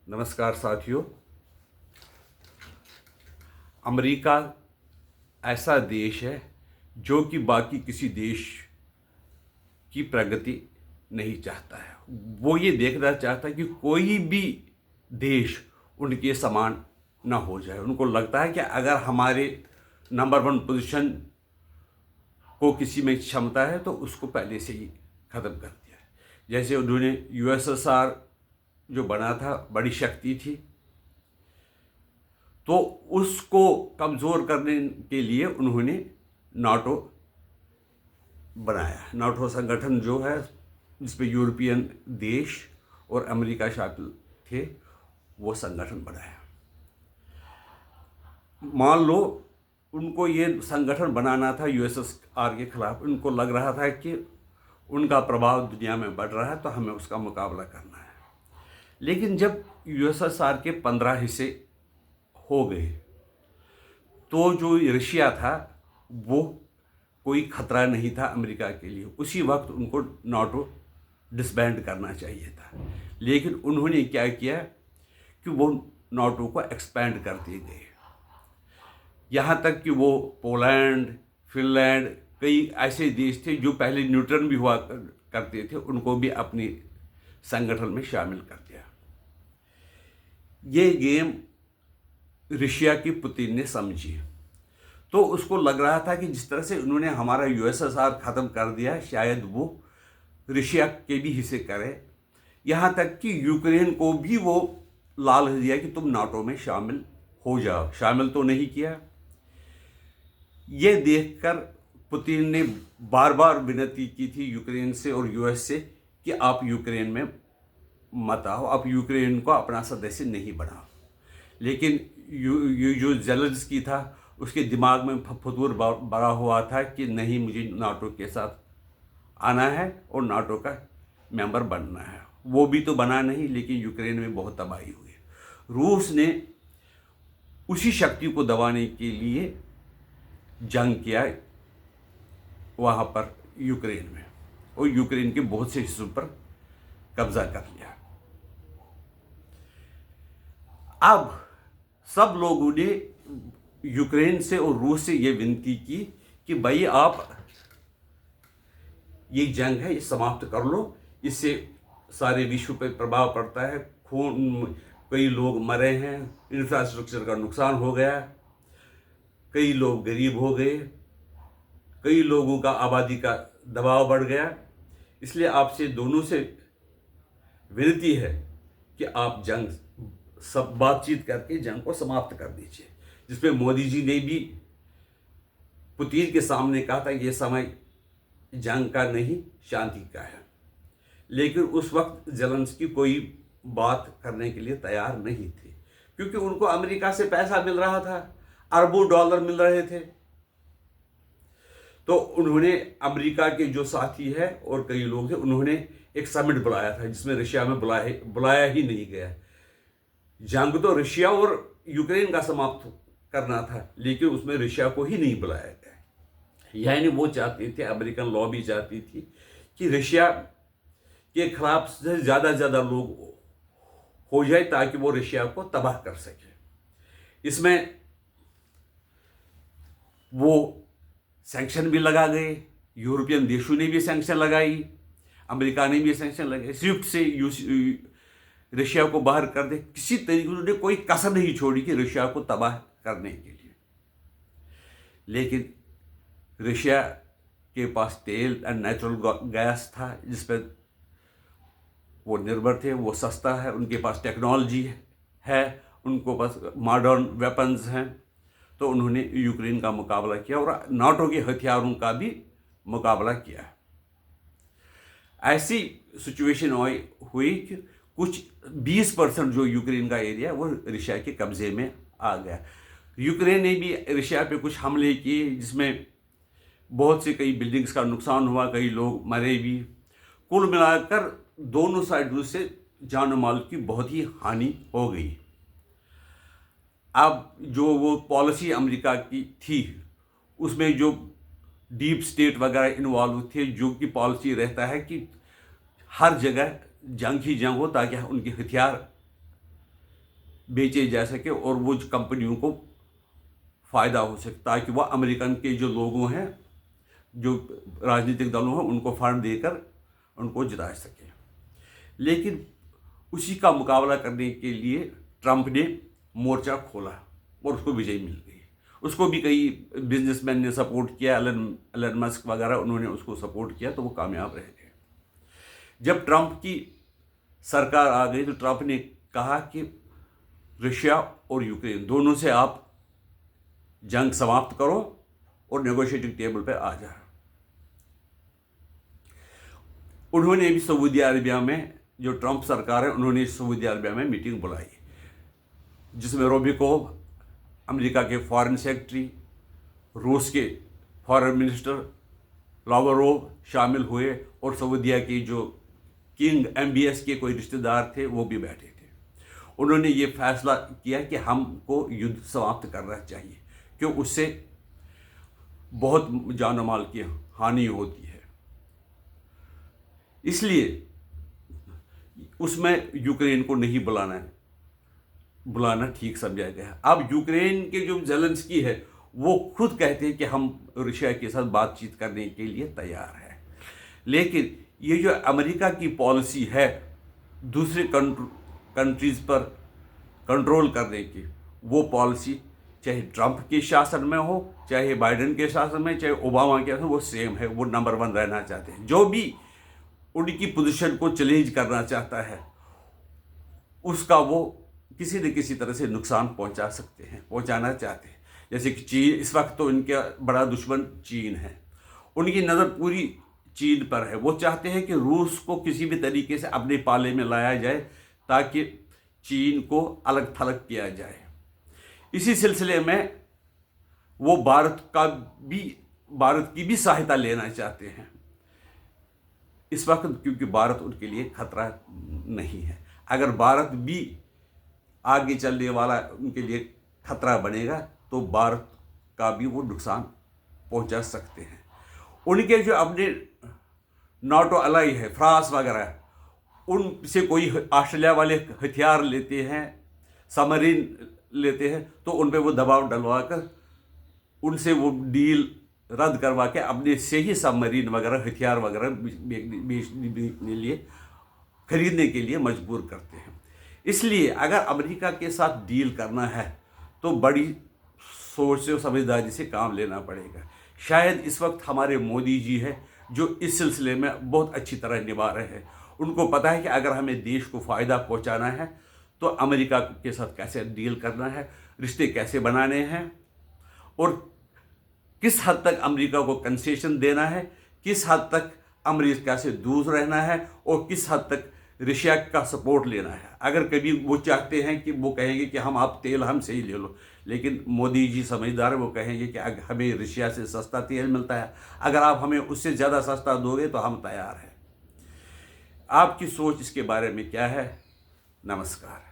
नमस्कार साथियों। अमेरिका ऐसा देश है जो कि बाकी किसी देश की प्रगति नहीं चाहता है। वो ये देखना चाहता है कि कोई भी देश उनके समान ना हो जाए। उनको लगता है कि अगर हमारे नंबर 1 पोजीशन को किसी में क्षमता है तो उसको पहले से ही ख़त्म कर दिया है। जैसे उन्होंने यूएसएसआर जो बना था, बड़ी शक्ति थी, तो उसको कमज़ोर करने के लिए उन्होंने नाटो बनाया। नाटो संगठन जो है, जिसमें यूरोपियन देश और अमेरिका शामिल थे, वो संगठन बनाया। मान लो उनको ये संगठन बनाना था यूएसएसआर के खिलाफ। उनको लग रहा था कि उनका प्रभाव दुनिया में बढ़ रहा है तो हमें उसका मुकाबला करना है। लेकिन जब यूएसएसआर के 15 हिस्से हो गए तो जो रशिया था वो कोई खतरा नहीं था अमेरिका के लिए। उसी वक्त उनको नाटो डिसबैंड करना चाहिए था। लेकिन उन्होंने क्या किया कि वो नाटो को एक्सपैंड करते गए, यहाँ तक कि वो पोलैंड, फिनलैंड, कई ऐसे देश थे जो पहले न्यूट्रल भी हुआ करते थे, उनको भी अपने संगठन में शामिल कर दिया। ये गेम रशिया की पुतिन ने समझी, तो उसको लग रहा था कि जिस तरह से उन्होंने हमारा यूएसएसआर ख़त्म कर दिया, शायद वो रशिया के भी हिस्से करे। यहाँ तक कि यूक्रेन को भी वो लालच दिया कि तुम नाटो में शामिल हो जाओ। शामिल तो नहीं किया। ये देखकर पुतिन ने बार बार विनती की थी यूक्रेन से और यूएस से कि आप यूक्रेन में मत आओ, आप यूक्रेन को अपना सदस्य नहीं बनाओ। लेकिन जो ज़ेलेंस्की था, उसके दिमाग में फतूर बड़ा हुआ था कि नहीं, मुझे नाटो के साथ आना है और नाटो का मेंबर बनना है। वो भी तो बना नहीं, लेकिन यूक्रेन में बहुत तबाही हुई। रूस ने उसी शक्ति को दबाने के लिए जंग किया वहाँ पर यूक्रेन में, और यूक्रेन के बहुत से हिस्सों पर कब्जा कर लिया। अब सब लोगों ने यूक्रेन से और रूस से ये विनती की कि भाई आप ये जंग है ये समाप्त कर लो, इससे सारे विश्व पर प्रभाव पड़ता है। खून, कई लोग मरे हैं, इंफ्रास्ट्रक्चर का नुकसान हो गया, कई लोग गरीब हो गए, कई लोगों का आबादी का दबाव बढ़ गया। इसलिए आपसे दोनों से विनती है कि आप जंग सब बातचीत करके जंग को समाप्त कर दीजिए। जिसमें मोदी जी ने भी पुतिन के सामने कहा था ये समय जंग का नहीं, शांति का है। लेकिन उस वक्त ज़ेलेंस्की कोई बात करने के लिए तैयार नहीं थे, क्योंकि उनको अमेरिका से पैसा मिल रहा था, अरबों डॉलर मिल रहे थे। तो उन्होंने अमेरिका के जो साथी है और कई लोग थे, उन्होंने एक समिट बुलाया था जिसमें रशिया में बुलाया ही नहीं गया। जंग तो रशिया और यूक्रेन का समाप्त करना था, लेकिन उसमें रशिया को ही नहीं बुलाया गया। यानी वो चाहते थे, अमेरिकन लॉबी चाहती थी कि रशिया के खिलाफ से ज़्यादा लोग हो जाए ताकि वो रशिया को तबाह कर सके। इसमें वो सैंक्शन भी लगा गए, यूरोपियन देशों ने भी सैंक्शन लगाई, अमेरिका ने भी सैंक्शन लगाए, स्विफ्ट से रशिया को बाहर कर दे। किसी तरीके से उन्होंने कोई कसर नहीं छोड़ी कि रशिया को तबाह करने के लिए। लेकिन रशिया के पास तेल और नेचुरल गैस था जिस पर वो निर्भर थे, वो सस्ता है, उनके पास टेक्नोलॉजी है, उनको पास मॉडर्न वेपन्स हैं। तो उन्होंने यूक्रेन का मुकाबला किया और नाटो के हथियारों का भी मुकाबला किया। ऐसी सिचुएशन हुई कि कुछ 20% जो यूक्रेन का एरिया वो रशिया के कब्जे में आ गया। यूक्रेन ने भी रशिया पे कुछ हमले किए जिसमें बहुत से कई बिल्डिंग्स का नुकसान हुआ, कई लोग मरे भी। कुल मिलाकर दोनों साइडों से जान माल की बहुत ही हानि हो गई। अब जो वो पॉलिसी अमेरिका की थी उसमें जो डीप स्टेट वगैरह इन्वॉल्व थे, जो कि पॉलिसी रहता है कि हर जगह जंग ही जंग हो ताकि उनके हथियार बेचे जा सके और वो कंपनियों को फ़ायदा हो सके, ताकि वह अमेरिकन के जो लोगों हैं, जो राजनीतिक दलों हैं, उनको फंड देकर उनको जिता सके। लेकिन उसी का मुकाबला करने के लिए ट्रंप ने मोर्चा खोला और उसको विजय मिल गई। उसको भी कई बिजनेसमैन ने सपोर्ट किया, एलन मस्क वगैरह, उन्होंने उसको सपोर्ट किया, तो वो कामयाब रह गए। जब ट्रंप की सरकार आ गई तो ट्रंप ने कहा कि रशिया और यूक्रेन दोनों से आप जंग समाप्त करो और नेगोशिएटिंग टेबल पर आ जाओ। उन्होंने भी सऊदी अरबिया में, जो ट्रंप सरकार है, उन्होंने सऊदी अरबिया में मीटिंग बुलाई, जिसमें रोबिकोव, अमेरिका के फॉरेन सेक्रेटरी, रूस के फॉरेन मिनिस्टर लावरोव शामिल हुए और सऊदीया के जो किंग MBS के कोई रिश्तेदार थे वो भी बैठे थे। उन्होंने ये फैसला किया कि हमको युद्ध समाप्त करना चाहिए, क्योंकि उससे बहुत जान माल की हानि होती है। इसलिए उसमें यूक्रेन को नहीं बुलाना ठीक समझा गया। अब यूक्रेन के जो ज़ेलेंस्की है वो खुद कहते हैं कि हम रशिया के साथ बातचीत करने के लिए तैयार हैं, लेकिन ये जो अमेरिका की पॉलिसी है दूसरे कंट्रीज़ पर कंट्रोल करने की, वो पॉलिसी चाहे ट्रंप के शासन में हो, चाहे बाइडेन के शासन में, चाहे ओबामा के शासन में, वो सेम है। वो नंबर 1 रहना चाहते हैं। जो भी उनकी पोजीशन को चैलेंज करना चाहता है उसका वो किसी न किसी तरह से नुकसान पहुंचाना चाहते हैं। जैसे कि चीन, इस वक्त तो इनका बड़ा दुश्मन चीन है, उनकी नज़र पूरी चीन पर है। वो चाहते हैं कि रूस को किसी भी तरीके से अपने पाले में लाया जाए ताकि चीन को अलग थलग किया जाए। इसी सिलसिले में वो भारत की भी सहायता लेना चाहते हैं इस वक्त, क्योंकि भारत उनके लिए खतरा नहीं है। अगर भारत भी आगे चलने वाला उनके लिए खतरा बनेगा तो भारत का भी वो नुकसान पहुंचा सकते हैं। उनके जो अपने नाटो अलाई है, फ्रांस वगैरह, उनसे कोई ऑस्ट्रेलिया वाले हथियार लेते हैं, सबमरीन लेते हैं, तो उन पर वो दबाव डलवा कर उनसे वो डील रद्द करवा के अपने से ही सबमरीन वगैरह, हथियार वगैरह बेचने लिए, खरीदने के लिए मजबूर करते हैं। इसलिए अगर अमेरिका के साथ डील करना है तो बड़ी सोच से और समझदारी से काम लेना पड़ेगा। शायद इस वक्त हमारे मोदी जी हैं जो इस सिलसिले में बहुत अच्छी तरह निभा रहे हैं। उनको पता है कि अगर हमें देश को फ़ायदा पहुंचाना है तो अमेरिका के साथ कैसे डील करना है, रिश्ते कैसे बनाने हैं, और किस हद तक अमेरिका को कंसेशन देना है, किस हद तक अमेरिका से दूर रहना है, और किस हद तक रशिया का सपोर्ट लेना है। अगर कभी वो चाहते हैं कि वो कहेंगे कि हम आप तेल हमसे ही ले लो, लेकिन मोदी जी समझदार है, वो कहेंगे कि अगर हमें रशिया से सस्ता तेल मिलता है, अगर आप हमें उससे ज़्यादा सस्ता दोगे तो हम तैयार हैं। आपकी सोच इसके बारे में क्या है? नमस्कार।